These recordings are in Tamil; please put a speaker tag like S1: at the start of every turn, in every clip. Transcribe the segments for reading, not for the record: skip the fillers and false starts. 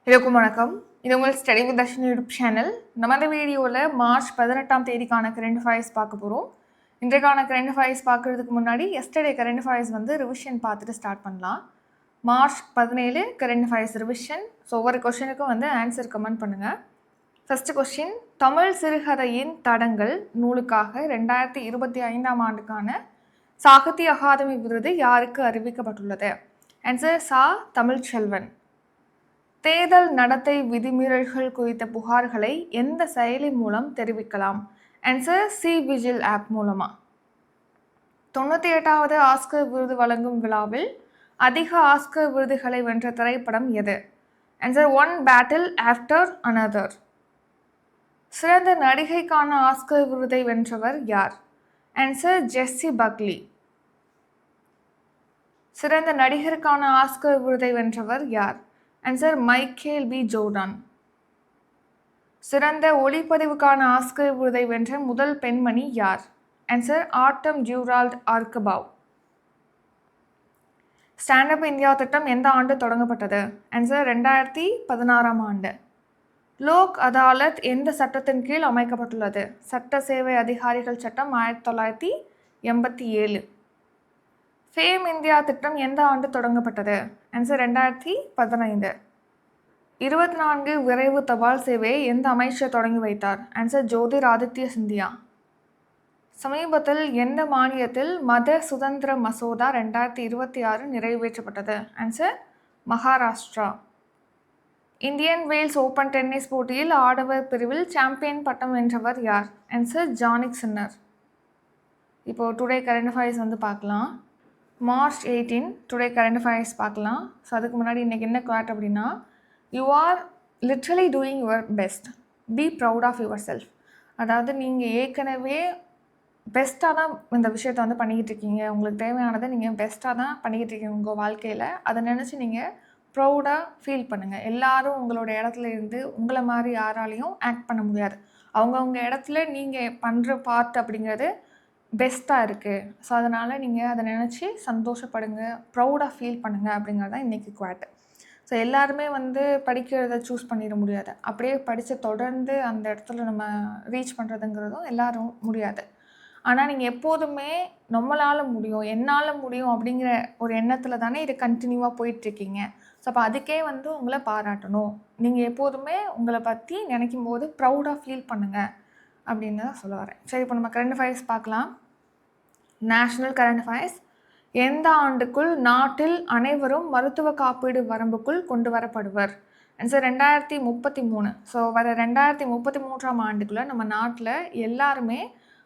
S1: எல்லோருக்கும் வணக்கம். இது உங்கள் study with Dharshini YouTube channel. நம்ம இந்த வீடியோவில் மார்ச் 18ஆம் தேதிக்கான கரண்ட் அஃபேர்ஸ் பார்க்க போகிறோம். இன்றைக்கான கரண்ட் அஃபேர்ஸ் பார்க்குறதுக்கு முன்னாடி எஸ்டர்டே கரண்ட் அஃபேர்ஸ் ரிவிஷன் பார்த்துட்டு ஸ்டார்ட் பண்ணலாம். March 17 current affairs revision. So ஒவ்வொரு கொஷனுக்கும் ஆன்சர் கமெண்ட் பண்ணுங்கள். ஃபஸ்ட்டு கொஸ்டின், தமிழ் சிறுகதையின் தடங்கள் நூலுக்காக 2025ஆம் ஆண்டுக்கான சாகித்ய அகாதமி விருது யாருக்கு அறிவிக்கப்பட்டுள்ளது? ஆன்சர் சா. தமிழ்ச்செல்வன். தேர்தல் நடத்தை விதிமீறல்கள் குறித்த புகார்களை எந்த செயலி மூலம் தெரிவிக்கலாம்? ஆன்சர் சி விஜில் ஆப் மூலமா. 98வது ஆஸ்கர் விருது வழங்கும் விழாவில் அதிக ஆஸ்கர் விருதுகளை வென்ற திரைப்படம் எது? Answer one battle after another. சிறந்த நடிகைக்கான ஆஸ்கர் விருதை வென்றவர் யார்? Answer Jessie Buckley. சிறந்த நடிகருக்கான ஆஸ்கர் விருதை வென்றவர் யார்? Answer Michael B Jordan. சிறந்த ஒளிப்பதிவுக்கான ஆஸ்கர் விருதை வென்ற முதல் பெண்மணி யார்? Answer Autumn Durald Arkapaw. Stand up India திட்டம் எந்த ஆண்டு தொடங்கப்பட்டது? ஆன்சர் 2016ஆம் ஆண்டு. லோக் அதாலத் எந்த சட்டத்தின் கீழ் அமைக்கப்பட்டுள்ளது? சட்ட சேவை அதிகாரிகள் சட்டம் 1987. ஃபேம் இந்தியா திட்டம் எந்த ஆண்டு தொடங்கப்பட்டது? ஆன்சர் 2015. 24 விரைவு தபால் சேவையை எந்த அமைச்சர் தொடங்கி வைத்தார்? Answer Jyotiraditya Scindia. சமீபத்தில் எந்த மாநிலத்தில் மத சுதந்திர மசோதா 2026 நிறைவேற்றப்பட்டது? Answer Maharashtra. Indian Wells Open tennis போட்டியில் ஆடவர் பிரிவில் சாம்பியன் பட்டம் வென்றவர் யார்? Answer Jannik Sinner. இப்போது டுடே கரண்ட் அஃபேர்ஸ் பார்க்கலாம். மார்ச் 18 டுடே கரண்ட் அஃபேர்ஸ் பார்க்கலாம். ஸோ அதுக்கு முன்னாடி இன்றைக்கி என்ன குவாட் அப்படின்னா, you are literally doing your best, be proud of yourself. அதாவது நீங்கள் ஏற்கனவே பெஸ்ட்டாக தான் இந்த விஷயத்தை பண்ணிக்கிட்டு இருக்கீங்க. உங்களுக்கு தேவையானதை நீங்கள் பெஸ்ட்டாக தான் பண்ணிக்கிட்டு இருக்கீங்க உங்கள் வாழ்க்கையில். அதை நினச்சி நீங்கள் ப்ரௌடாக ஃபீல் பண்ணுங்கள். எல்லோரும் உங்களோட இடத்துல இருந்து உங்களை மாதிரி யாராலையும் ஆக்ட் பண்ண முடியாது. அவங்கவுங்க இடத்துல நீங்கள் பண்ணுற பார்ட் அப்படிங்கிறது பெஸ்ட்டாக இருக்குது. ஸோ அதனால் நீங்கள் அதை நினச்சி சந்தோஷப்படுங்க, ப்ரௌடாக ஃபீல் பண்ணுங்கள் அப்படிங்கிறது தான் இன்றைக்கி குவாட். ஸோ எல்லாருமே படிக்கிறத சூஸ் பண்ணிட முடியாது. அப்படியே படித்து தொடர்ந்து அந்த இடத்துல நம்ம ரீச் பண்ணுறதுங்கிறதும் எல்லோரும் முடியாது. ஆனால் நீங்கள் எப்போதுமே நம்மளால் முடியும், என்னால் முடியும் அப்படிங்கிற ஒரு எண்ணத்தில் தானே இது கண்டினியூவாக போயிட்டுருக்கீங்க. ஸோ அப்போ அதுக்கே உங்களை பாராட்டணும். நீங்கள் எப்போதுமே உங்களை பற்றி நினைக்கும் போது ப்ரௌடாக ஃபீல் பண்ணுங்கள் அப்படின்னு தான் சொல்ல வரேன். சரி, இப்போ நம்ம கரண்ட் அஃபேர்ஸ் பார்க்கலாம். National current affairs. எந்த ஆண்டுக்குள் நாட்டில் அனைவரும் மருத்துவ காப்பீடு வரம்புக்குள் கொண்டு வரப்படுவர்? ஆன்சர் 2033. ஸோ வர 2033ஆம் ஆண்டுக்குள்ளே நம்ம நாட்டில் எல்லாருமே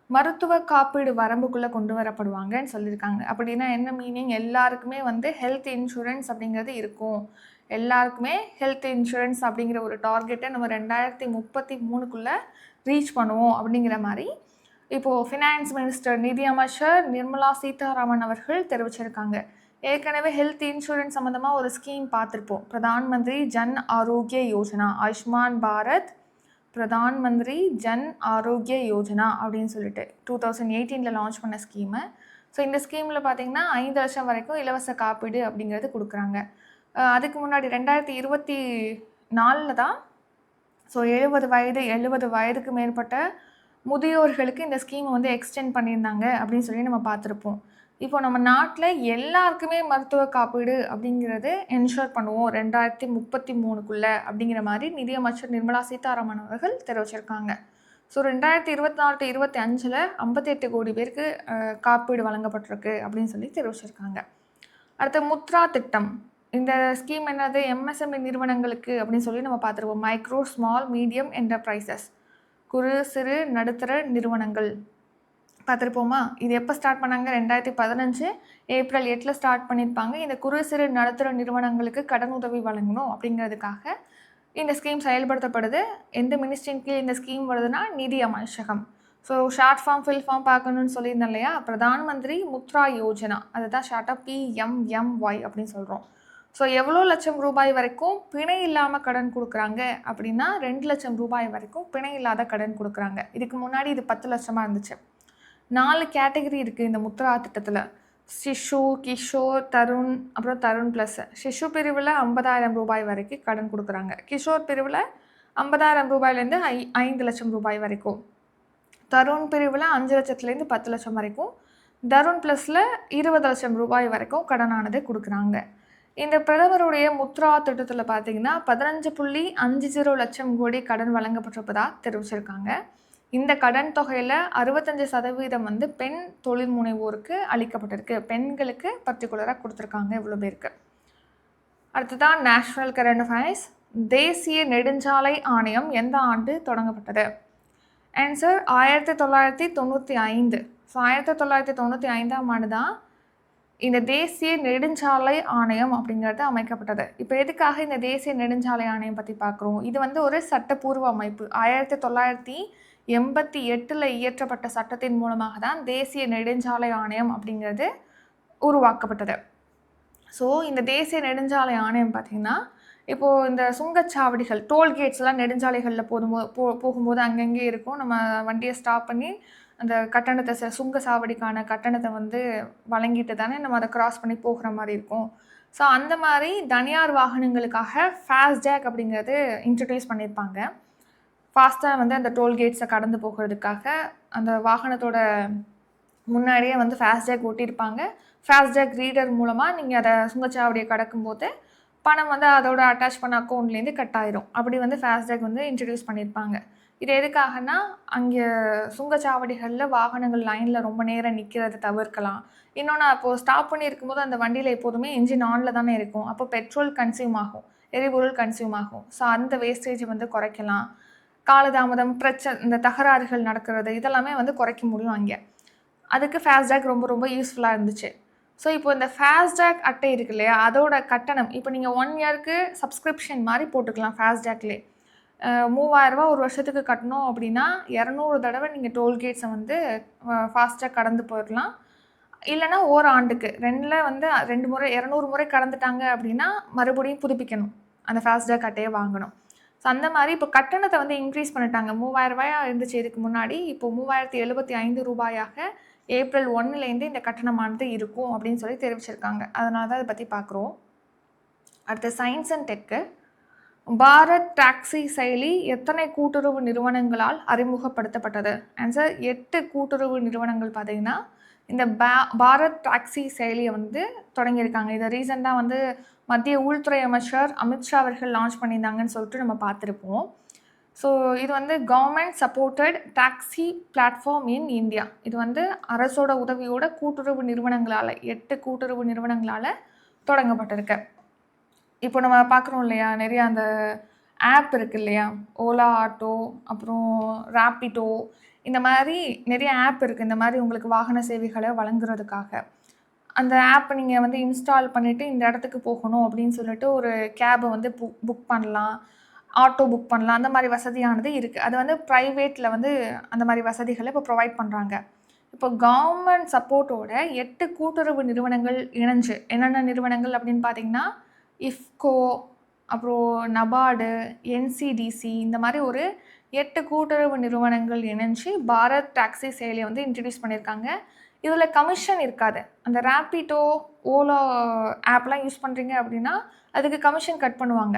S1: மருத்துவ காப்பீடு வரம்புக்குள்ளே கொண்டு வரப்படுவாங்கன்னு சொல்லியிருக்காங்க. அப்படின்னா என்ன மீனிங்? எல்லாருக்குமே ஹெல்த் இன்சூரன்ஸ் அப்படிங்கிறது இருக்கும். எல்லாருக்குமே ஹெல்த் இன்சூரன்ஸ் அப்படிங்கிற ஒரு டார்கெட்டை நம்ம 2033க்குள்ளே ரீச் பண்ணுவோம் அப்படிங்கிற மாதிரி இப்போது ஃபினான்ஸ் மினிஸ்டர் நிதி அமைச்சர் நிர்மலா சீதாராமன் அவர்கள் தெரிவிச்சிருக்காங்க. ஏற்கனவே ஹெல்த் இன்சூரன்ஸ் சம்மந்தமாக ஒரு ஸ்கீம் பார்த்துருப்போம். பிரதான் மந்திரி ஜன் ஆரோக்கிய யோஜனா, ஆயுஷ்மான் பாரத் பிரதான் மந்திரி ஜன் ஆரோக்கிய யோஜனா அப்படின்னு சொல்லிட்டு 2018 லான்ச் பண்ண ஸ்கீமு. ஸோ இந்த ஸ்கீமில் பார்த்திங்கன்னா 5 லட்சம் வரைக்கும் இலவச காப்பீடு அப்படிங்கிறது கொடுக்குறாங்க. அதுக்கு முன்னாடி 2024 தான் ஸோ 70 வயதுக்கு மேற்பட்ட முதியோர்களுக்கு இந்த ஸ்கீமை எக்ஸ்டெண்ட் பண்ணியிருந்தாங்க அப்படின்னு சொல்லி நம்ம பார்த்துருப்போம். இப்போ நம்ம நாட்டில் எல்லாருக்குமே மருத்துவ காப்பீடு அப்படிங்கிறது என்ஷூர் பண்ணுவோம் 2033க்குள்ளே அப்படிங்கிற மாதிரி நிதியமைச்சர் நிர்மலா சீதாராமன் அவர்கள் தெரிவிச்சிருக்காங்க. ஸோ 2024-25 58 கோடி பேருக்கு காப்பீடு வழங்கப்பட்டிருக்கு அப்படின்னு சொல்லி தெரிவிச்சிருக்காங்க. அடுத்த முத்ரா திட்டம். இந்த ஸ்கீம் என்னது? எம்எஸ்எம்இ நிறுவனங்களுக்கு அப்படின்னு சொல்லி நம்ம பார்த்துருப்போம். மைக்ரோ ஸ்மால் மீடியம் என்டர்பிரைசஸ், குறு சிறு நடுத்தர நிறுவனங்கள் பார்த்துருப்போமா? இது எப்போ ஸ்டார்ட் பண்ணாங்க? 2015 ஏப்ரல் 8 ஸ்டார்ட் பண்ணியிருப்பாங்க. இந்த குறு சிறு நடுத்தர நிறுவனங்களுக்கு கடன் உதவி வழங்கணும் அப்படிங்கிறதுக்காக இந்த ஸ்கீம் செயல்படுத்தப்படுது. எந்த மினிஸ்ட்ரியின் கீழ் இந்த ஸ்கீம் வருதுன்னா நிதி அமைச்சகம். So short form fill form பார்க்கணுன்னு சொல்லியிருந்தேன் இல்லையா? பிரதான் மந்திரி முத்ரா யோஜனா, அதுதான் ஷார்ட்டாக PMMY அப்படின்னு சொல்கிறோம். ஸோ எவ்வளோ லட்சம் ரூபாய் வரைக்கும் பிணை இல்லாமல் கடன் கொடுக்குறாங்க அப்படின்னா 2 லட்சம் ரூபாய் வரைக்கும் பிணை இல்லாத கடன் கொடுக்குறாங்க. இதுக்கு முன்னாடி இது 10 லட்சமாக இருந்துச்சு. 4 கேட்டகரி இருக்குது இந்த முத்ரா திட்டத்தில். சிஷு, கிஷோர், தருண், அப்புறம் தருண் ப்ளஸ். சிஷு பிரிவில் 50,000 ரூபாய் வரைக்கும் கடன் கொடுக்குறாங்க. கிஷோர் பிரிவில் 50,000 ரூபாயிலேருந்து 5 லட்சம் ரூபாய் வரைக்கும். தருண் பிரிவில் 5 லட்சத்துலேருந்து 10 லட்சம் வரைக்கும். தருண் ப்ளஸில் 20 லட்சம் ரூபாய் வரைக்கும் கடனானது கொடுக்குறாங்க. இந்த பிரதமருடைய முத்ரா திட்டத்தில் பார்த்தீங்கன்னா 15.50 லட்சம் கோடி கடன் வழங்கப்பட்டிருப்பதாக தெரிவிச்சிருக்காங்க. இந்த கடன் தொகையில் 65% வந்து பெண் தொழில் முனைவோருக்கு அளிக்கப்பட்டிருக்கு. பெண்களுக்கு பர்டிகுலராக கொடுத்துருக்காங்க இவ்வளோ பேருக்கு. அடுத்ததான் நேஷ்னல் கரண்ட் அஃபேர்ஸ். தேசிய நெடுஞ்சாலை ஆணையம் எந்த ஆண்டு தொடங்கப்பட்டது? ஆன்சர் 1995. ஸோ 1995ஆம் ஆண்டு தான் இந்த தேசிய நெடுஞ்சாலை ஆணையம் அப்படிங்கிறது அமைக்கப்பட்டது. இப்போ எதுக்காக இந்த தேசிய நெடுஞ்சாலை ஆணையம் பற்றி பார்க்குறோம்? இது வந்து ஒரு சட்டப்பூர்வ அமைப்பு. 1988 இயற்றப்பட்ட சட்டத்தின் மூலமாக தான் தேசிய நெடுஞ்சாலை ஆணையம் அப்படிங்கிறது உருவாக்கப்பட்டது. ஸோ இந்த தேசிய நெடுஞ்சாலை ஆணையம் பார்த்திங்கன்னா இப்போது இந்த சுங்கச்சாவடிகள், டோல்கேட்ஸ்லாம் நெடுஞ்சாலைகளில் போகும்போது அங்கங்கே இருக்கும். நம்ம வண்டியை ஸ்டாப் பண்ணி அந்த கட்டணத்தை, சுங்க சாவடிக்கான கட்டணத்தை வந்து வழங்கிட்டு தானே நம்ம அதை கிராஸ் பண்ணி போகிற மாதிரி இருக்கும். ஸோ அந்த மாதிரி தனியார் வாகனங்களுக்காக ஃபாஸ்டேக் அப்படிங்கிறது இன்ட்ரடியூஸ் பண்ணியிருப்பாங்க. ஃபாஸ்ட்டாக வந்து அந்த டோல்கேட்ஸை கடந்து போகிறதுக்காக அந்த வாகனத்தோட முன்னாடியே வந்து ஃபாஸ்டேக் ஒட்டியிருப்பாங்க. ஃபாஸ்டேக் ரீடர் மூலமாக நீங்கள் அதை சுங்கச்சாவடியை கடக்கும்போது பணம் வந்து அதோட அட்டாச் பண்ண அக்கௌண்ட்லேருந்து கட் ஆயிரும். அப்படி வந்து ஃபாஸ்டேக் வந்து இன்ட்ரடியூஸ் பண்ணியிருப்பாங்க. இது எதுக்காகனா அங்கே சுங்கச்சாவடிகளில் வாகனங்கள் லைனில் ரொம்ப நேரம் நிற்கிறத தவிர்க்கலாம். இன்னொன்று அப்போது ஸ்டாப் பண்ணி இருக்கும்போது அந்த வண்டியில் எப்போதுமே இன்ஜின் ஆனில் தானே இருக்கும். அப்போ பெட்ரோல் கன்சியூம் ஆகும், எரிபொருள் கன்சியூம் ஆகும். ஸோ அந்த வேஸ்டேஜை வந்து குறைக்கலாம். காலதாமதம், இந்த தகராறுகள் நடக்கிறது இதெல்லாமே வந்து குறைக்க முடியும் அங்கே. அதுக்கு ஃபாஸ்டேக் ரொம்ப ரொம்ப யூஸ்ஃபுல்லாக இருந்துச்சு. ஸோ இப்போ இந்த ஃபாஸ்டேக் அட்டை இருக்கு இல்லையா, அதோட கட்டணம் இப்போ நீங்கள் 1 இயருக்கு சப்ஸ்கிரிப்ஷன் மாதிரி போட்டுக்கலாம். ஃபாஸ்டேக்லேயே 3000 ரூபா ஒரு வருஷத்துக்கு கட்டணும் அப்படின்னா 200 தடவை நீங்கள் டோல்கேட்ஸை வந்து ஃபாஸ்ட்டாக கடந்து போயிடலாம். இல்லைனா ஓராண்டுக்கு 2 வந்து 2 முறை 200 முறை கடந்துட்டாங்க அப்படின்னா மறுபடியும் புதுப்பிக்கணும், அந்த ஃபாஸ்டேக் அட்டையை வாங்கணும். ஸோ அந்த மாதிரி இப்போ கட்டணத்தை வந்து இன்க்ரீஸ் பண்ணிட்டாங்க. 3000 ரூபாயாக இருந்துச்சு இதுக்கு முன்னாடி. இப்போ 3075 ரூபாயாக ஏப்ரல் 1லேருந்து இந்த கட்டணமானது இருக்கும் அப்படின்னு சொல்லி தெரிவிச்சிருக்காங்க. அதனால தான் அதை பற்றி பார்க்குறோம். அடுத்து science and tech. Bharat taxi செயலி எத்தனை கூட்டுறவு நிறுவனங்களால் அறிமுகப்படுத்தப்பட்டது? ஆன்சர் 8 கூட்டுறவு நிறுவனங்கள் பார்த்தீங்கன்னா இந்த பாரத் டாக்ஸி செயலியை வந்து தொடங்கியிருக்காங்க. இதை ரீசெண்டாக வந்து மத்திய உள்துறை அமைச்சர் அமித்ஷா அவர்கள் லான்ச் பண்ணியிருந்தாங்கன்னு சொல்லிட்டு நம்ம பார்த்துருப்போம். ஸோ இது வந்து government supported taxi platform in India. இது வந்து அரசோட உதவியோட கூட்டுறவு நிறுவனங்களால் 8 கூட்டுறவு நிறுவனங்களால் தொடங்கப்பட்டிருக்கு. இப்போ நம்ம பார்க்குறோம் இல்லையா, நிறையா அந்த ஆப் இருக்குது இல்லையா, ஓலா ஆட்டோ, அப்புறம் ராப்பிடோ, இந்த மாதிரி நிறைய ஆப் இருக்குது இந்த மாதிரி உங்களுக்கு வாகன சேவைகளை வழங்குறதுக்காக. அந்த ஆப்பை நீங்கள் வந்து இன்ஸ்டால் பண்ணிவிட்டு இந்த இடத்துக்கு போகணும் அப்படின்னு சொல்லிட்டு ஒரு கேபை வந்து புக் பண்ணலாம், ஆட்டோ புக் பண்ணலாம். அந்த மாதிரி வசதியானது இருக்குது. அது வந்து ப்ரைவேட்டில் வந்து அந்த மாதிரி வசதிகளை இப்போ ப்ரொவைட் பண்ணுறாங்க. இப்போ கவர்மெண்ட் சப்போர்ட்டோட 8 கூட்டுறவு நிறுவனங்கள் இணைஞ்சு, என்னென்ன நிறுவனங்கள் அப்படின்னு பார்த்தீங்கன்னா இஃப்கோ, அப்புறம் நபார்டு, என்சிடிசி, இந்த மாதிரி ஒரு 8 கூட்டுறவு நிறுவனங்கள் இணைஞ்சு பாரத் டாக்ஸி செயலியை வந்து இன்ட்ரடியூஸ் பண்ணியிருக்காங்க. இதில் கமிஷன் இருக்காது. அந்த ராப்பிடோ, ஓலா ஆப்லாம் யூஸ் பண்ணுறீங்க அப்படின்னா அதுக்கு கமிஷன் கட் பண்ணுவாங்க.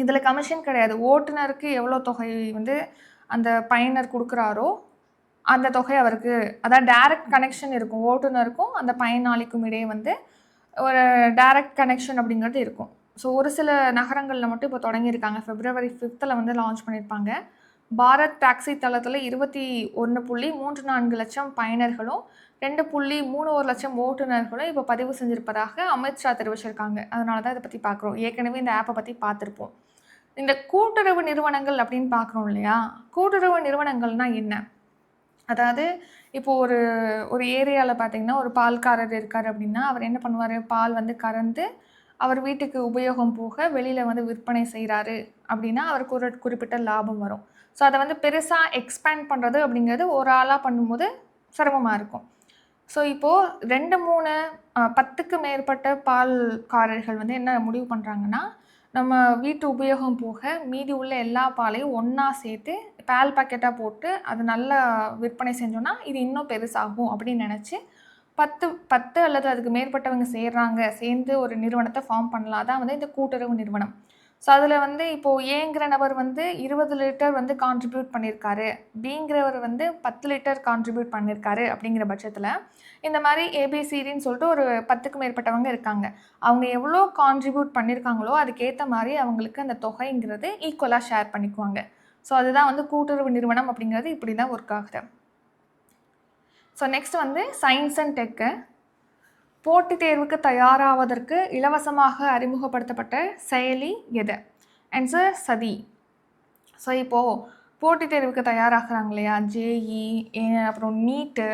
S1: இதில் கமிஷன் கிடையாது. ஓட்டுநருக்கு எவ்வளோ தொகை வந்து அந்த பயனர் கொடுக்குறாரோ அந்த தொகை அவருக்கு, அதாவது டைரக்ட் கனெக்ஷன் இருக்கும் ஓட்டுநருக்கும் அந்த பயனாளிக்கும் இடையே வந்து ஒரு டைரக்ட் கனெக்ஷன் அப்படிங்கிறது இருக்கும். ஸோ ஒரு சில நகரங்களில் மட்டும் இப்போ தொடங்கியிருக்காங்க. February 5th வந்து லான்ச் பண்ணியிருப்பாங்க. பாரத் டாக்ஸி தளத்தில் 21.34 லட்சம் பயனர்களும் 2.31 லட்சம் ஓட்டுநர்களும் இப்போ பதிவு செஞ்சுருப்பதாக அமித்ஷா தெரிவிச்சிருக்காங்க. அதனால தான் இதை பற்றி பார்க்குறோம். ஏற்கனவே இந்த ஆப்பை பற்றி பார்த்துருப்போம். இந்த கூட்டுறவு நிறுவனங்கள் அப்படின்னு பார்க்குறோம் இல்லையா, கூட்டுறவு நிறுவனங்கள்னால் என்ன? அதாவது இப்போது ஒரு ஏரியாவில் பார்த்திங்கன்னா ஒரு பால்காரர் இருக்கார் அப்படின்னா அவர் என்ன பண்ணுவார், பால் வந்து கறந்து அவர் வீட்டுக்கு உபயோகம் போக வெளியில் வந்து விற்பனை செய்கிறாரு அப்படின்னா அவருக்கு ஒரு குறிப்பிட்ட லாபம் வரும். ஸோ அதை வந்து பெருசாக எக்ஸ்பேண்ட் பண்ணுறது அப்படிங்கிறது ஒரு ஆளாக பண்ணும்போது சிரமமாக இருக்கும். ஸோ இப்போது 2-3 10க்கு மேற்பட்ட பால்காரர்கள் வந்து என்ன முடிவு பண்ணுறாங்கன்னா, நம்ம வீட்டு உபயோகம் போக மீதி உள்ள எல்லா பாலையும் ஒன்றா சேர்த்து பால் பாக்கெட்டாக போட்டு அது நல்லா விற்பனை செஞ்சோன்னா இது இன்னும் பெருசாகும் அப்படின்னு நினச்சி 10 அல்லது அதுக்கு மேற்பட்டவங்க சேர்ந்து ஒரு நிறுவனத்தை ஃபார்ம் பண்ணலாம். அதான் வந்து இந்த கூட்டுறவு நிறுவனம். ஸோ அதில் வந்து இப்போது ஏங்கிற நபர் வந்து 20 லிட்டர் வந்து கான்ட்ரிபியூட் பண்ணியிருக்காரு, பிங்கிறவர் வந்து 10 லிட்டர் கான்ட்ரிபியூட் பண்ணியிருக்காரு அப்படிங்கிற பட்சத்தில் இந்த மாதிரி ஏபிசிடின்னு சொல்லிட்டு ஒரு 10க்கு மேற்பட்டவங்க இருக்காங்க. அவங்க எவ்வளோ கான்ட்ரிபியூட் பண்ணியிருக்காங்களோ அதுக்கேற்ற மாதிரி அவங்களுக்கு அந்த தொகைங்கிறது ஈக்குவலாக ஷேர் பண்ணிக்குவாங்க. ஸோ அதுதான் வந்து கூட்டுறவு நிறுவனம் அப்படிங்கிறது இப்படி தான் ஒர்க் ஆகுது. ஸோ நெக்ஸ்ட் வந்து சயின்ஸ் அண்ட் டெக்கு. போட்டித் தேர்வுக்கு தயாராவதற்கு இலவசமாக அறிமுகப்படுத்தப்பட்ட செயலி எது? ஆன்சர் சதி. ஸோ இப்போது போட்டித் தேர்வுக்கு தயாராகிறாங்க இல்லையா, ஜேஇ, அப்புறம் நீட்டு,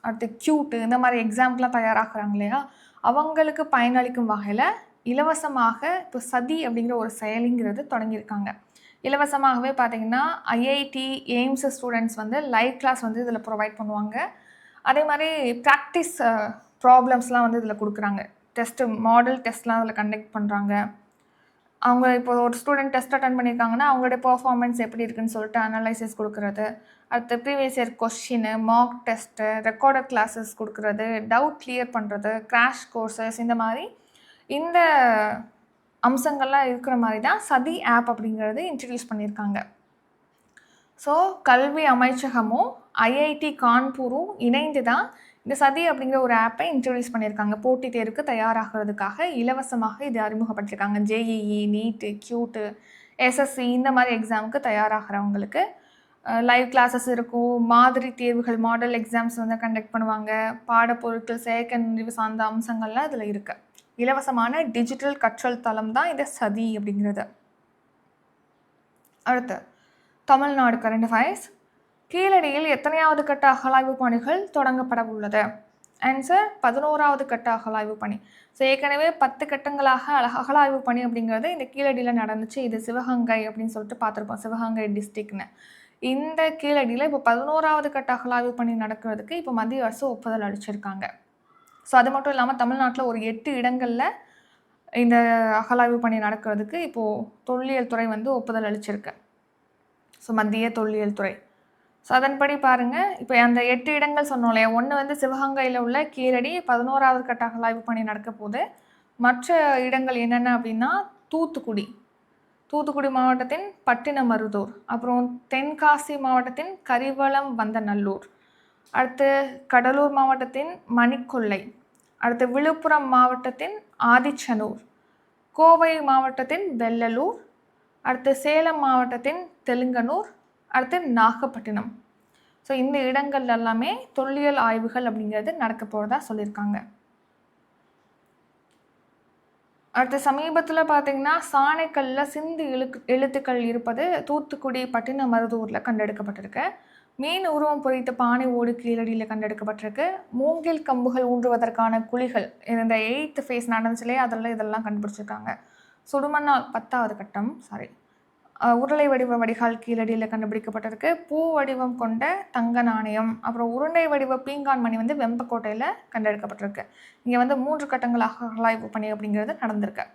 S1: அடுத்து கியூட்டு, இந்த மாதிரி எக்ஸாம்க்கெலாம் தயாராகிறாங்க இல்லையா, அவங்களுக்கு பயனளிக்கும் வகையில் இலவசமாக இப்போ சதி அப்படிங்கிற ஒரு செயலிங்கிறது தொடங்கியிருக்காங்க. இலவசமாகவே பார்த்தீங்கன்னா ஐஐடி, எய்ம்ஸ் ஸ்டூடெண்ட்ஸ் வந்து லைவ் கிளாஸ் வந்து இதில் ப்ரொவைட் பண்ணுவாங்க. அதே மாதிரி ப்ராக்டிஸ் ப்ராப்ளம்ஸ்லாம் வந்து இதில் கொடுக்குறாங்க. மாடல் டெஸ்ட்லாம் அதில் கண்டக்ட் பண்ணுறாங்க. அவங்க இப்போ ஒரு ஸ்டூடெண்ட் டெஸ்ட் அட்டன் பண்ணியிருக்காங்கன்னா அவங்களுடைய பர்ஃபார்மன்ஸ் எப்படி இருக்குன்னு சொல்லிட்டு அனலைசிஸ் கொடுக்குறது, அடுத்து previous year question, mark test, recorded classes கொடுக்குறது, டவுட் கிளியர் பண்ணுறது, கிராஷ் கோர்சஸ், இந்த மாதிரி இந்த அம்சங்கள்லாம் இருக்கிற மாதிரி தான் சதி ஆப் அப்படிங்கிறது இன்ட்ரடியூஸ் பண்ணியிருக்காங்க. ஸோ கல்வி அமைச்சகமும் ஐஐடி கான்பூரும் இணைந்து தான் இந்த சதி அப்படிங்கிற ஒரு ஆப்பை இன்ட்ரடியூஸ் பண்ணியிருக்காங்க. போட்டித் தேர்வுக்கு தயாராகிறதுக்காக இலவசமாக இது அறிமுகப்படுத்தியிருக்காங்க. ஜேஇஇ, நீட்டு, கியூட்டு, எஸ்எஸ்சி இந்த மாதிரி எக்ஸாமுக்கு தயாராகிறவங்களுக்கு லைவ் கிளாஸஸ் இருக்கும், மாதிரி தேர்வுகள், மாடல் எக்ஸாம்ஸ் வந்து கண்டக்ட் பண்ணுவாங்க, பாடப்பொருட்கள், செயற்கை நுண்ணறிவு சார்ந்த அம்சங்கள்லாம் இதில் இருக்குது. இலவசமான டிஜிட்டல் கற்றல் தளம் தான் இந்த சதி அப்படிங்கிறது. அடுத்து தமிழ்நாடு கரண்ட் அஃபேர்ஸ். கீழடியில் எத்தனையாவது கட்ட அகழாய்வு பணிகள் தொடங்கப்பட உள்ளது? ஆன்சர் 11வது கட்ட அகழாய்வு பணி. ஸோ ஏற்கனவே 10 கட்டங்களாக அகழாய்வு பணி அப்படிங்கிறது இந்த கீழடியில் நடந்துச்சு. இது சிவகங்கை அப்படின்னு சொல்லிட்டு பார்த்துருப்போம், சிவகங்கை டிஸ்ட்ரிக்ட்னு. இந்த கீழடியில் இப்போ 11வது கட்ட அகழாய்வு பணி நடக்கிறதுக்கு இப்போ மத்திய அரசு ஒப்புதல் அளிச்சிருக்காங்க. ஸோ அது மட்டும் இல்லாமல் தமிழ்நாட்டில் ஒரு 8 இடங்களில் இந்த அகழாய்வு பணி நடக்கிறதுக்கு இப்போது தொல்லியல் துறை வந்து ஒப்புதல் அளிச்சிருக்கு. ஸோ மத்திய தொல்லியல் துறை. ஸோ அதன்படி பாருங்கள், இப்போ அந்த 8 இடங்கள் சொன்னோம் இல்லையா, ஒன்று வந்து சிவகங்கையில் உள்ள கீழடி 11வது கட்ட அகழாய்வு பணி நடக்க போது. மற்ற இடங்கள் என்னென்ன அப்படின்னா தூத்துக்குடி மாவட்டத்தின் பட்டினமருதூர், அப்புறம் தென்காசி மாவட்டத்தின் கரிவலம் வந்தநல்லூர், அடுத்து கடலூர் மாவட்டத்தின் மணிக்கொல்லை, அடுத்து விழுப்புரம் மாவட்டத்தின் ஆதிச்சனூர், கோவை மாவட்டத்தின் வெள்ளலூர், அடுத்து சேலம் மாவட்டத்தின் தெலுங்கனூர், அடுத்து நாகப்பட்டினம். ஸோ இந்த இடங்கள் எல்லாமே தொல்லியல் ஆய்வுகள் அப்படிங்கிறது நடக்க போகிறதா சொல்லியிருக்காங்க. அடுத்து சமீபத்தில் பார்த்திங்கன்னா சாணைக்கல்லில் சிந்து எழுத்துக்கள் இருப்பது தூத்துக்குடி பட்டினமருதூரில் கண்டெடுக்கப்பட்டிருக்கு. மீன் உருவம் பொறித்த பானை ஓடு கீழடியில் கண்டெடுக்கப்பட்டிருக்கு. மூங்கில் கம்புகள் ஊன்றுவதற்கான குழிகள் இந்த 8th ஃபேஸ் நடந்துச்சுலே இதெல்லாம் கண்டுபிடிச்சிருக்காங்க. சுடுமண்ணால் 10வது கட்டம் உருளை வடிவ வடிகால் கீழடியில் கண்டுபிடிக்கப்பட்டிருக்கு. பூ வடிவம் கொண்ட தங்க நாணயம், அப்புறம் உருண்டை வடிவ பீங்கான் மணி வந்து வெம்பக்கோட்டையில் கண்டெடுக்கப்பட்டிருக்கு. இங்கே வந்து 3 கட்டங்களாக அகழாய்வு பணி அப்படிங்கிறது நடந்திருக்கு.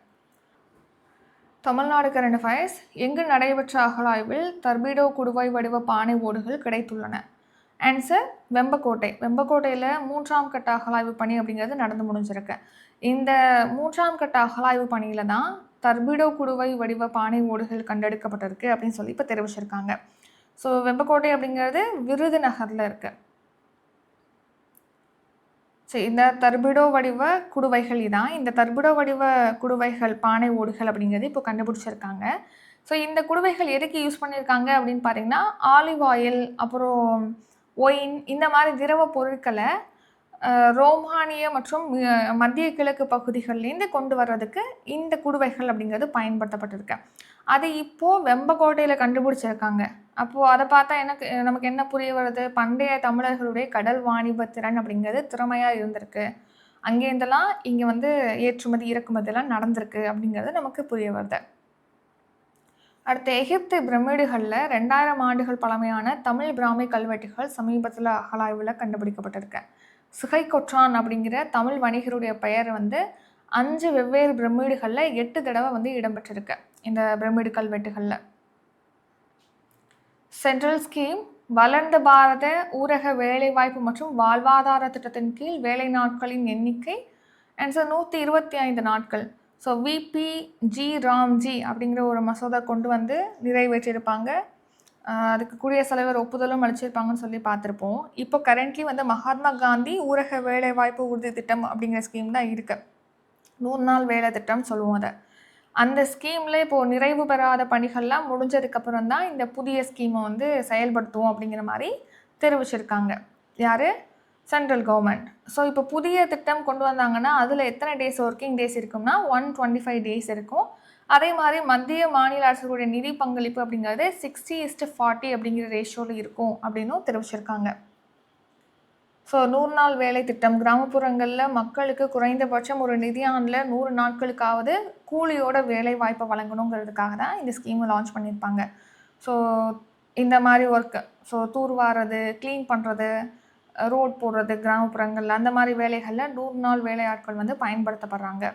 S1: Tamil Nadu current affairs. எங்கு நடைபெற்ற அகழாய்வில் டர்பீடோ குடுவாய் வடிவ பானை ஓடுகள் கிடைத்துள்ளன? ஆன்சர் வெம்பக்கோட்டையில் 3ஆம் கட்ட அகழாய்வு பணி அப்படிங்கிறது நடந்து முடிஞ்சிருக்கு. இந்த 3ஆம் கட்ட அகழாய்வு பணியில் தான் டர்பீடோ குடுவை வடிவ பானை ஓடுகள் கண்டெடுக்கப்பட்டிருக்கு அப்படின்னு சொல்லி இப்போ தெரிவிச்சிருக்காங்க. ஸோ வெம்பக்கோட்டை அப்படிங்கிறது விருதுநகரில் இருக்குது. சரி, இந்த டர்பீடோ வடிவ குடுவைகள் இதான். இந்த டர்பீடோ வடிவ குடுவைகள் பானை ஓடுகள் அப்படிங்கிறது இப்போ கண்டுபிடிச்சிருக்காங்க. ஸோ இந்த குடுவைகள் எதுக்கு யூஸ் பண்ணியிருக்காங்க அப்படின்னு பார்த்தீங்கன்னா ஆலிவ் ஆயில், அப்புறம் ஒயின், இந்த மாதிரி திரவ பொருட்களை ரோமானிய மற்றும் மத்திய கிழக்கு பகுதிகள்லேருந்து கொண்டு வர்றதுக்கு இந்த குடுவைகள் அப்படிங்கிறது பயன்படுத்தப்பட்டிருக்கு. அதை இப்போது வெம்பக்கோட்டையில் கண்டுபிடிச்சிருக்காங்க. அப்போது அதை பார்த்தா நமக்கு என்ன புரிய வருது? பண்டைய தமிழர்களுடைய கடல் வாணிப திறன் அப்படிங்கிறது திறமையாக இருந்திருக்கு. அங்கேருந்தெல்லாம் இங்கே வந்து ஏற்றுமதி இறக்குமதியெல்லாம் நடந்திருக்கு அப்படிங்கிறது நமக்கு புரிய வருது. அடுத்து எகிப்து பிரமிடுகளில் 2000 ஆண்டுகள் பழமையான தமிழ் பிராமி கல்வெட்டுகள் சமீபத்தில் அகழாய்வில் கண்டுபிடிக்கப்பட்டிருக்கு. சிகைக்கொற்றான் அப்படிங்கிற தமிழ் வணிகருடைய பெயர் வந்து 5 வெவ்வேறு பிரமிடுகளில் 8 தடவை வந்து இடம்பெற்றிருக்கு இந்த பிரமிடு கல்வெட்டுகளில். சென்ட்ரல் ஸ்கீம் வளர்ந்த பாரத ஊரக வேலைவாய்ப்பு மற்றும் வாழ்வாதார திட்டத்தின் கீழ் வேலை நாட்களின் எண்ணிக்கை ஆன்சர் 125 நாட்கள். ஸோ விபி ராம்ஜி அப்படிங்கிற ஒரு மசோதா கொண்டு வந்து நிறைவேற்றியிருப்பாங்க. அதுக்கு குடியரசுத் தலைவர் ஒப்புதலும் அளிச்சிருப்பாங்கன்னு சொல்லி பார்த்துருப்போம். இப்போ கரண்ட்லி வந்து மகாத்மா காந்தி ஊரக வேலைவாய்ப்பு உறுதி திட்டம் அப்படிங்கிற ஸ்கீம் தான் இருக்குது. 100 நாள் வேலை திட்டம் சொல்லுவோம் அதை. அந்த ஸ்கீமில் இப்போது நிறைவு பெறாத பணிகள்லாம் முடிஞ்சதுக்கப்புறம் தான் இந்த புதிய ஸ்கீமை வந்து செயல்படுத்துவோம் அப்படிங்கிற மாதிரி தெரிவிச்சிருக்காங்க. யார்? Central government. ஸோ இப்போ புதிய திட்டம் கொண்டு வந்தாங்கன்னா அதில் எத்தனை டேஸ் ஒர்க்கிங் டேஸ் இருக்கும்னா 125 டேஸ் இருக்கும். அதே மாதிரி மத்திய மாநில அரசுடைய நிதி பங்களிப்பு அப்படிங்கிறது 60:40 அப்படிங்கிற ரேஷியோவில் இருக்கும் அப்படின்னும் தெரிவிச்சிருக்காங்க. ஸோ 100 நாள் வேலை திட்டம் கிராமப்புறங்களில் மக்களுக்கு குறைந்தபட்சம் ஒரு நிதியாண்டில் 100 நாட்களுக்காவது கூலியோட வேலை வாய்ப்பை வழங்கணுங்கிறதுக்காக தான் இந்த ஸ்கீமை லான்ச் பண்ணியிருப்பாங்க. ஸோ இந்த மாதிரி ஒர்க்கு, ஸோ தூர்வாரது, க்ளீன் பண்ணுறது, ரோட் போடுறது கிராமப்புறங்களில் அந்த மாதிரி வேலைகளில் 100 நாள் வேலை ஆட்கள் வந்து பயன்படுத்தப்படுறாங்க.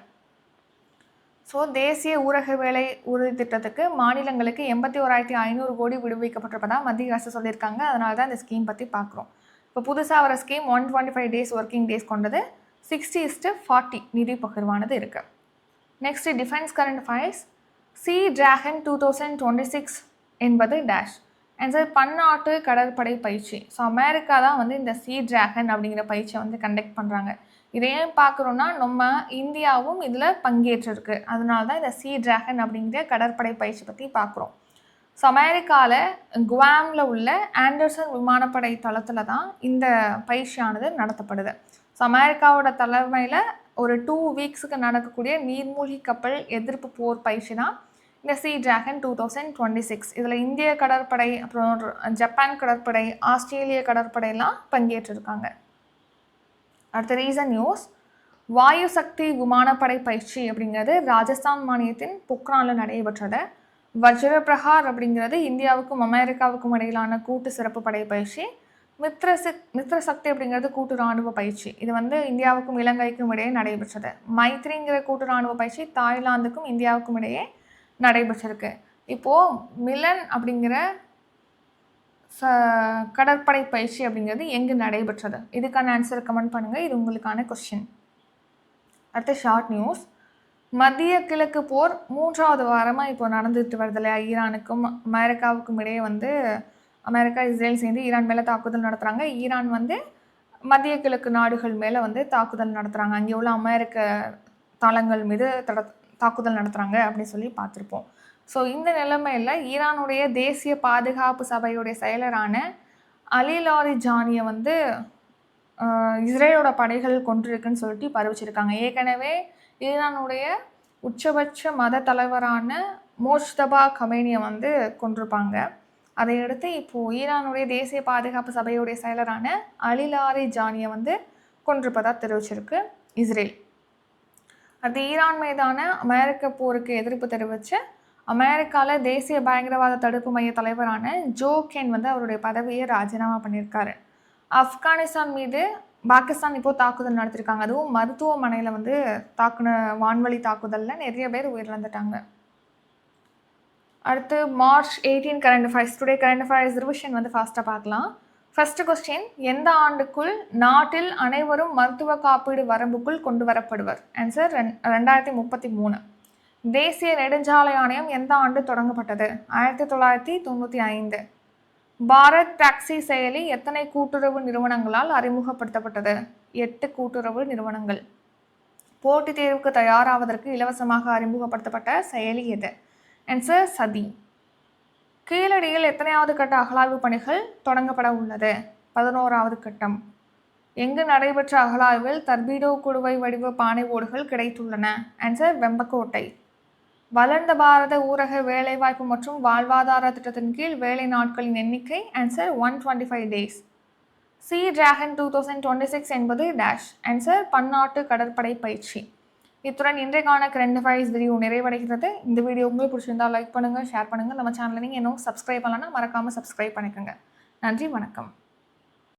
S1: ஸோ தேசிய ஊரக வேலை உறுதி திட்டத்துக்கு மாநிலங்களுக்கு 81,500 கோடி விடுவிக்கப்பட்டிருப்பதாக மத்திய அரசு சொல்லியிருக்காங்க. அதனால தான் இந்த ஸ்கீம் பற்றி பார்க்குறோம். இப்போ புதுசாக வர ஸ்கீம் 125 டேஸ் ஒர்க்கிங் டேஸ் கொண்டது. 60:40 நிதி பகிர்வானது இருக்குது. Next defence current affairs. C dragon 2026 என்பது டேஷ். ஆன்சர் பன்னாட்டு கடற்படை பயிற்சி. ஸோ அமெரிக்கா தான் வந்து இந்த சி டிராகன் அப்படிங்கிற பயிற்சியை வந்து கண்டக்ட் பண்ணுறாங்க. இதை ஏன் பார்க்குறோன்னா நம்ம இந்தியாவும் இதில் பங்கேற்றிருக்கு. அதனால தான் இந்த சி டிராகன் அப்படிங்கிற கடற்படை பயிற்சி பற்றி பார்க்குறோம். ஸோ அமெரிக்காவில் குவாமில் உள்ள ஆண்டர்சன் விமானப்படை தளத்தில் தான் இந்த பயிற்சியானது நடத்தப்படுது. ஸோ அமெரிக்காவோட தலைமையில் ஒரு 2 வீக்ஸுக்கு நடக்கக்கூடிய நீர்மூழ்கி கப்பல் எதிர்ப்பு போர் பயிற்சி தான் இந்த சி டிராகன் 2026. இதில் இந்திய கடற்படை, அப்புறம் ஜப்பான் கடற்படை, ஆஸ்திரேலிய கடற்படையெல்லாம் பங்கேற்றிருக்காங்க. அடுத்த ரீசன் நியூஸ். வாயு சக்தி விமானப்படை பயிற்சி அப்படிங்கிறது ராஜஸ்தான் மாநிலத்தின் பொக்ரானில் நடைபெற்றது. வஜ்ரபிரஹார் அப்படிங்கிறது இந்தியாவுக்கும் அமெரிக்காவுக்கும் இடையிலான கூட்டு சிறப்பு படை பயிற்சி. மித்ர சக்தி அப்படிங்கிறது கூட்டு இராணுவ பயிற்சி. இது வந்து இந்தியாவுக்கும் இலங்கைக்கும் இடையே நடைபெற்றது. மைத்ரிங்கிற கூட்டு இராணுவ பயிற்சி தாய்லாந்துக்கும் இந்தியாவுக்கும் இடையே நடைபெற்றிருக்கு. இப்போது மிலன் அப்படிங்கிற கடற்படை பயிற்சி அப்படிங்கிறது எங்கு நடைபெற்றது? இதுக்கான ஆன்சர் கமெண்ட் பண்ணுங்கள். இது உங்களுக்கான கொஸ்டின். அடுத்த ஷார்ட் நியூஸ். மத்திய கிழக்கு போர் 3வது வாரமாக இப்போ நடந்துட்டு வருது இல்லையா? ஈரானுக்கும் அமெரிக்காவுக்கும் இடையே வந்து அமெரிக்கா, இஸ்ரேல் சேர்ந்து ஈரான் மேலே தாக்குதல் நடத்துகிறாங்க. ஈரான் வந்து மத்திய கிழக்கு நாடுகள் மேலே வந்து தாக்குதல் நடத்துகிறாங்க. அங்கே உள்ள அமெரிக்க தளங்கள் மீது தாக்குதல் நடத்துகிறாங்க அப்படின்னு சொல்லி பார்த்துருப்போம். ஸோ இந்த நிலைமையில் ஈரானுடைய தேசிய பாதுகாப்பு சபையுடைய செயலரான அலி லாரிஜானியை வந்து இஸ்ரேலோட படைகள் கொண்டிருக்குன்னு சொல்லிட்டு பரவிச்சிருக்காங்க. ஏற்கனவே ஈரானுடைய உச்சபட்ச மத தலைவரான மோஜ்தபா கமேனியை வந்து கொண்டிருப்பாங்க. அதையடுத்து இப்போது ஈரானுடைய தேசிய பாதுகாப்பு சபையுடைய செயலரான அலி லாரிஜானியை வந்து கொண்டிருப்பதாக தெரிவிச்சிருக்கு இஸ்ரேல். அது ஈரான் மீதான அமெரிக்க போருக்கு எதிர்ப்பு தெரிவித்து அமெரிக்காவில் தேசிய பயங்கரவாத தடுப்பு மைய தலைவரான ஜோ கென் வந்து அவருடைய பதவியை ராஜினாமா பண்ணியிருக்காரு. ஆப்கானிஸ்தான் மீது பாகிஸ்தான் இப்போது தாக்குதல் நடத்திருக்காங்க. அதுவும் மருத்துவமனையில் வந்து தாக்குன வான்வழி தாக்குதலில் நிறைய பேர் உயிரிழந்துட்டாங்க. அடுத்து March 18 current affairs. Today current affairs revision வந்து ஃபாஸ்ட்டாக பார்க்கலாம். First question. எந்த ஆண்டுக்குள் நாட்டில் அனைவரும் மருத்துவ காப்பீடு வரம்புக்குள் கொண்டு வரப்படுவர்? ஆன்சர் 2033. தேசிய நெடுஞ்சாலை ஆணையம் எந்த ஆண்டு தொடங்கப்பட்டது? 1995. பாரத் டாக்ஸி செயலி எத்தனை கூட்டுறவு நிறுவனங்களால் அறிமுகப்படுத்தப்பட்டது? 8 கூட்டுறவு நிறுவனங்கள். போட்டித் தேர்வுக்கு தயாராவதற்கு இலவசமாக அறிமுகப்படுத்தப்பட்ட செயலி எது? ஆன்சர் சதி. கீழடியில் எத்தனையாவது கட்ட அகழாய்வு பணிகள் தொடங்கப்பட உள்ளது? 11வது கட்டம். எங்கு நடைபெற்ற அகழாய்வில் தர்பீடோ குடுவை வடிவ பானை ஓடுகள் கிடைத்துள்ளன? ஆன்சர் வெம்பக்கோட்டை. வளர்ந்த பாரத ஊரக வேலைவாய்ப்பு மற்றும் வாழ்வாதார திட்டத்தின் கீழ் வேலை நாட்களின் எண்ணிக்கை? Answer 125 days. சி டிராகன் 2026 என்பது டேஷ். ஆன்சர் பன்னாட்டு கடற்படை பயிற்சி. இத்துடன் இன்றைக்கான கரண்ட் அஃபேர்ஸ் வீடியோ நிறைவடைகிறது. இந்த வீடியோ உங்களுக்கு பிடிச்சிருந்தால் லைக் பண்ணுங்கள், ஷேர் பண்ணுங்கள். நம்ம சேனலை நீங்கள் இன்னும் சப்ஸ்கிரைப் பண்ணலன்னா மறக்காமல் சப்ஸ்கிரைப் பண்ணிக்கோங்க. நன்றி, வணக்கம்.